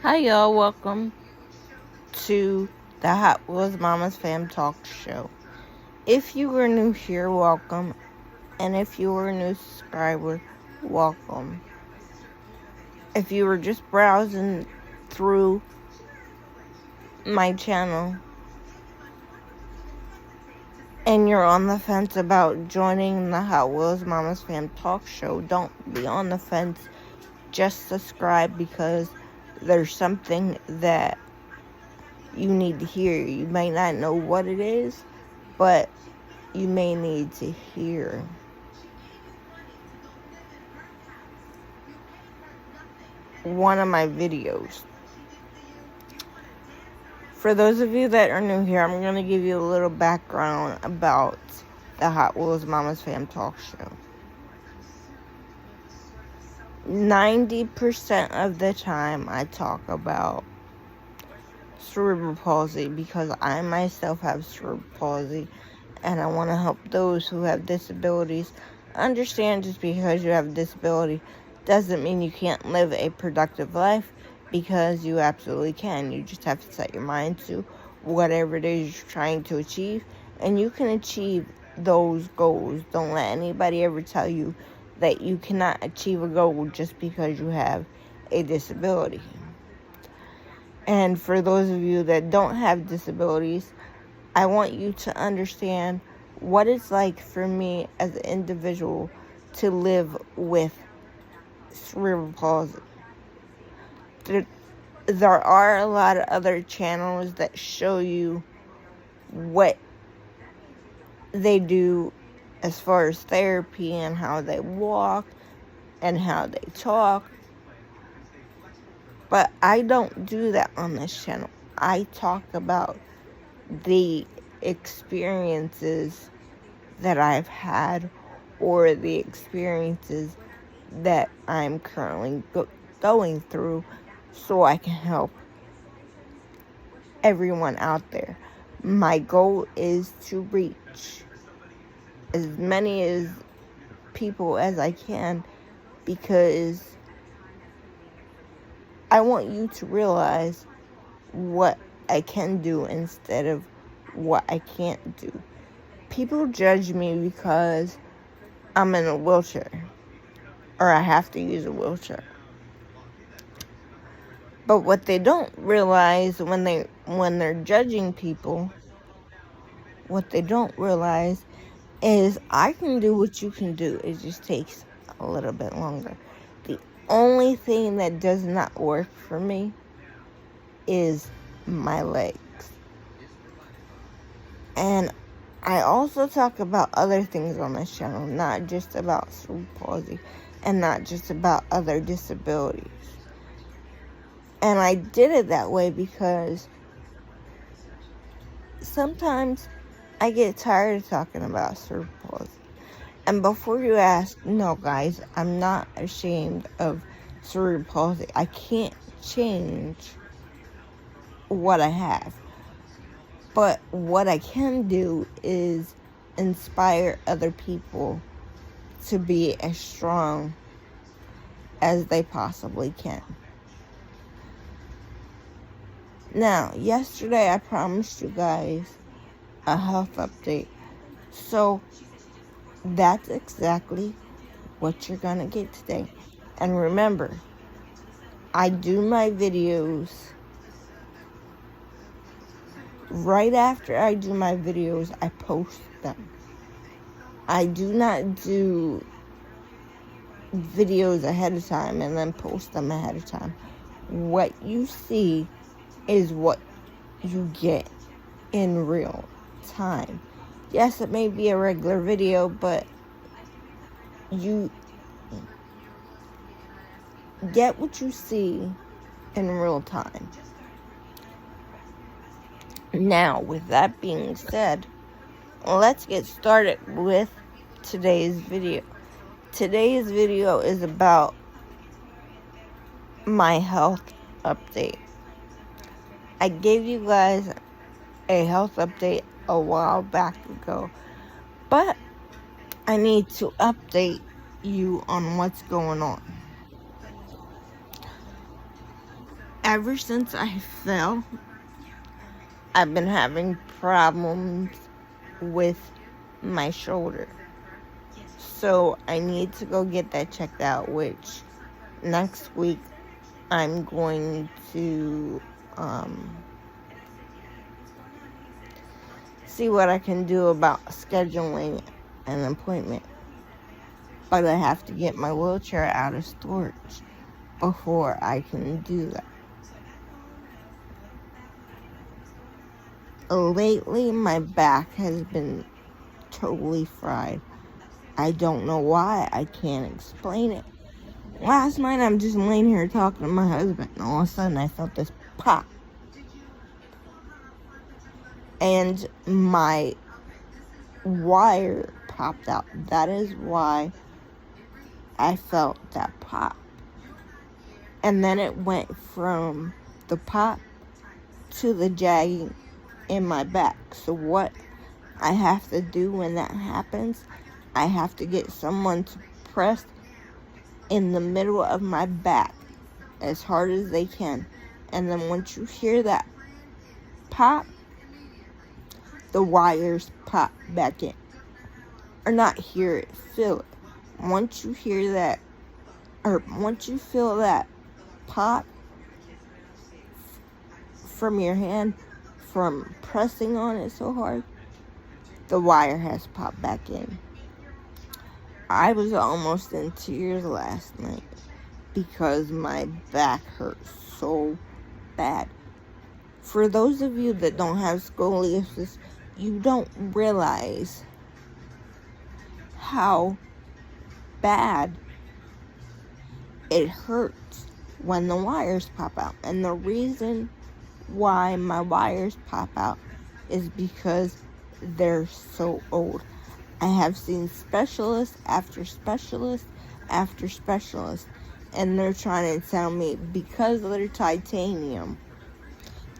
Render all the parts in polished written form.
Hi y'all, welcome to the Hot Wheels Mama's Fam Talk Show. If you were new here, welcome. And if you were a new subscriber, welcome. If you were just browsing through my channel and you're on the fence about joining the Hot Wheels Mama's Fam Talk Show, don't be on the fence. Just subscribe because there's something that you need to hear. You might not know what it is, but you may need to hear one of my videos. For those of you that are new here, I'm going to give you a little background about the Hot Wheels Mama's Fam Talk Show. 90% of the time I talk about cerebral palsy because I myself have cerebral palsy, and I want to help those who have disabilities understand just because you have a disability doesn't mean you can't live a productive life, because you absolutely can. You just have to set your mind to whatever it is you're trying to achieve, and you can achieve those goals. Don't let anybody ever tell you that you cannot achieve a goal just because you have a disability. And for those of you that don't have disabilities, I want you to understand what it's like for me as an individual to live with cerebral palsy. There are a lot of other channels that show you what they do as far as therapy and how they walk and how they talk. But I don't do that on this channel. I talk about the experiences that I've had or the experiences that I'm currently going through, so I can help everyone out there. My goal is to reach as many people as I can, because I want you to realize what I can do instead of what I can't do. People judge me because I'm in a wheelchair, or I have to use a wheelchair. But what they don't realize when they're judging people, what they don't realize is I can do what you can do. It just takes a little bit longer. The only thing that does not work for me is my legs. And I also talk about other things on this channel, not just about cerebral palsy and not just about other disabilities. And I did it that way because sometimes I get tired of talking about cerebral palsy. And before you ask, no guys, I'm not ashamed of cerebral palsy. I can't change what I have. But what I can do is inspire other people to be as strong as they possibly can. Now, yesterday I promised you guys a health update. So that's exactly what you're gonna get today. And remember, I do my videos right after I do my videos, I post them. I do not do videos ahead of time and then post them ahead of time. What you see is what you get in real time. Yes, it may be a regular video, but you get what you see in real time. Now, with that being said, let's get started with today's video. Today's video is about my health update. I gave you guys a health update a while back ago, but I need to update you on what's going on. ever since I fell, I've been having problems with my shoulder. So I need to go get that checked out, which next week I'm going to see what I can do about scheduling an appointment. But I have to get my wheelchair out of storage before I can do that. Lately, my back has been totally fried. I don't know why. I can't explain it. Last night, I'm just laying here talking to my husband, and all of a sudden, I felt this pop. And my wire popped out. That is why I felt that pop. And then it went from the pop to the jagging in my back. So what I have to do when that happens, I have to get someone to press in the middle of my back as hard as they can. And then once you hear that pop, the wires pop back in. Or not hear it, feel it. Once you hear that, or once you feel that pop from your hand, from pressing on it so hard, the wire has popped back in. I was almost in tears last night because my back hurt so bad. For those of you that don't have scoliosis, you don't realize how bad it hurts when the wires pop out. And the reason why my wires pop out is because they're so old. I have seen specialist after specialist after specialist, and they're trying to tell me because they're titanium,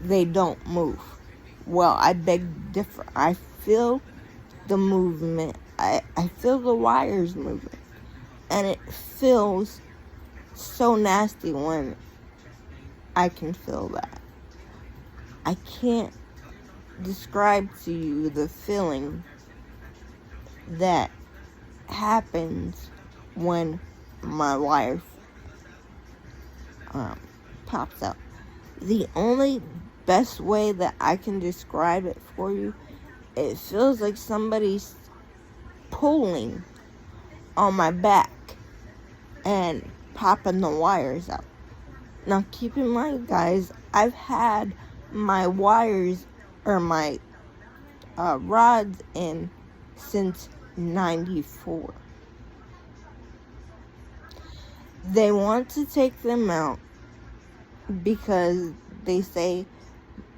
they don't move. Well, I beg to differ. I feel the movement. I feel the wires moving, and it feels so nasty when I can feel that. I can't describe to you the feeling that happens when my wire pops out. The only best way that I can describe it for you, it feels like somebody's pulling on my back and popping the wires out. Now keep in mind, guys, I've had my wires or my rods in since 94. They want to take them out because they say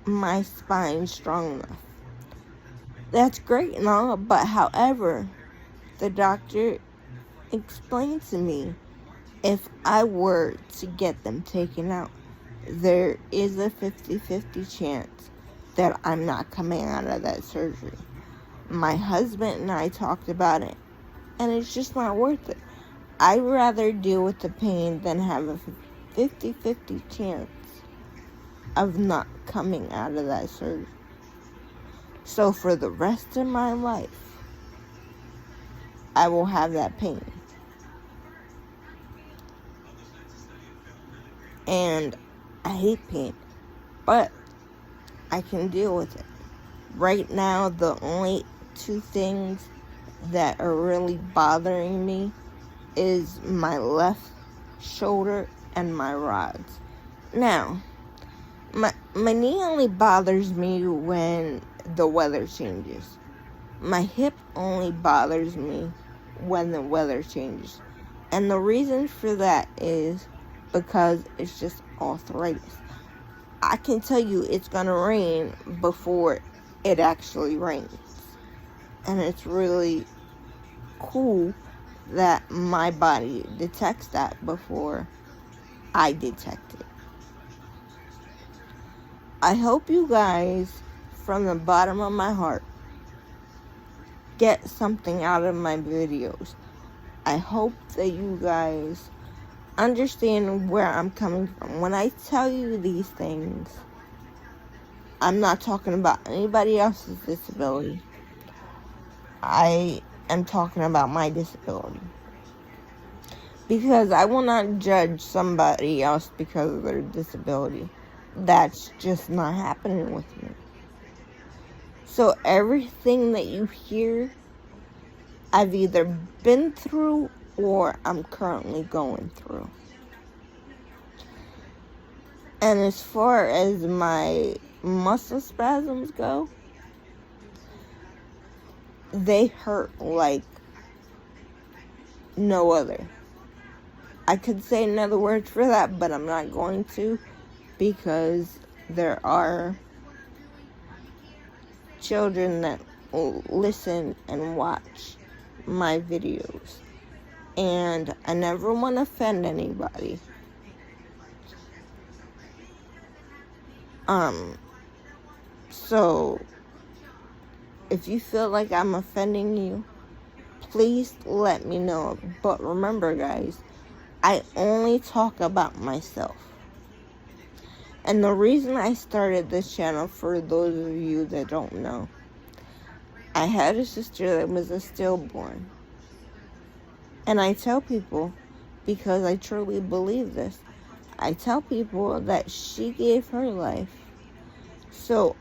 my spine's strong enough. That's great and all, but however, the doctor explained to me if I were to get them taken out, there is a 50-50 chance that I'm not coming out of that surgery. My husband and I talked about it, and it's just not worth it. I'd rather deal with the pain than have a 50-50 chance of not coming out of that surgery. So for the rest of my life, I will have that pain. And I hate pain, but I can deal with it. Right now, the only two things that are really bothering me is my left shoulder and my rods. Now, my knee only bothers me when the weather changes. My hip only bothers me when the weather changes. And the reason for that is because it's just arthritis. I can tell you it's gonna rain before it actually rains. And it's really cool that my body detects that before I detect it. I hope you guys, from the bottom of my heart, get something out of my videos. I hope that you guys understand where I'm coming from. When I tell you these things, I'm not talking about anybody else's disability. I am talking about my disability. Because I will not judge somebody else because of their disability. That's just not happening with me. So everything that you hear, I've either been through or I'm currently going through. And as far as my muscle spasms go, they hurt like no other. I could say another word for that, but I'm not going to, because there are children that listen and watch my videos, and I never want to offend anybody. So if you feel like I'm offending you, please let me know. But remember, guys, I only talk about myself. And the reason I started this channel, for those of you that don't know, I had a sister that was a stillborn. And I tell people, because I truly believe this, I tell people that she gave her life so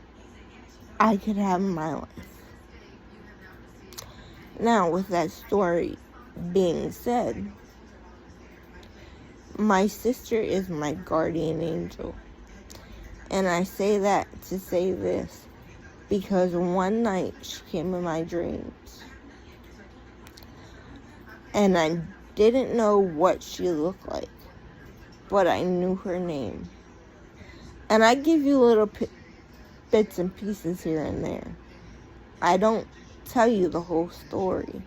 I could have my life. Now, with that story being said, my sister is my guardian angel. And I say that to say this, because one night she came in my dreams. And I didn't know what she looked like, but I knew her name. And I give you little bits and pieces here and there. I don't tell you the whole story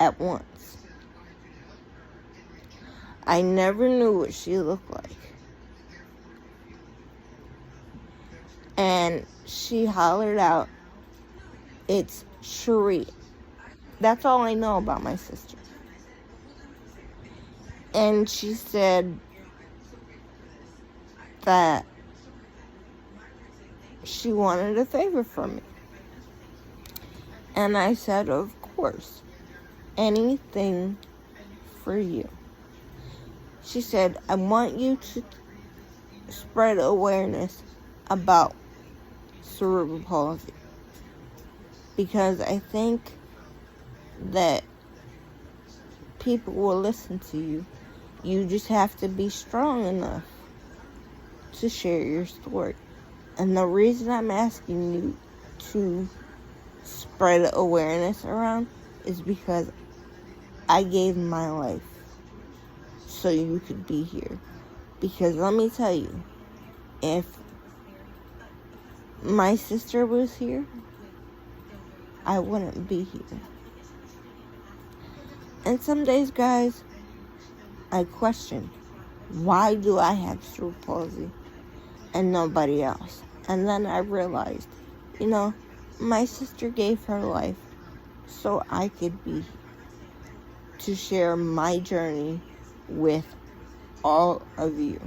at once. I never knew what she looked like. And she hollered out, "It's Cherie." That's all I know about my sister. And she said that she wanted a favor from me. And I said, of course, anything for you. She said, I want you to spread awareness about cerebral palsy, because I think that people will listen to you. You just have to be strong enough to share your story. And the reason I'm asking you to spread awareness around is because I gave my life so you could be here. Because let me tell you, if my sister was here, I wouldn't be here. And some days, guys, I question, why do I have cerebral palsy and nobody else? And then I realized, my sister gave her life so I could be here to share my journey with all of you.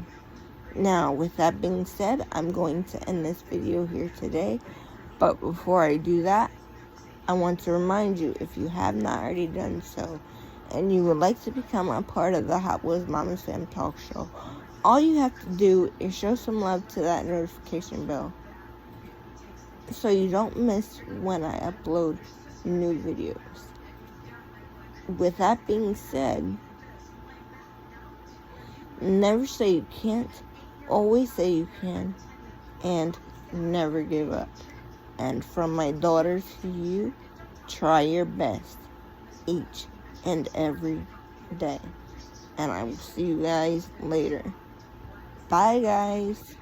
Now, with that being said, I'm going to end this video here today. But before I do that, I want to remind you, if you have not already done so, and you would like to become a part of the Hot Wheels Mama's Fam Talk Show, all you have to do is show some love to that notification bell so you don't miss when I upload new videos. With that being said, never say you can't, always say you can, and never give up. And from my daughters to you, try your best each and every day. And I will see you guys later. Bye, guys.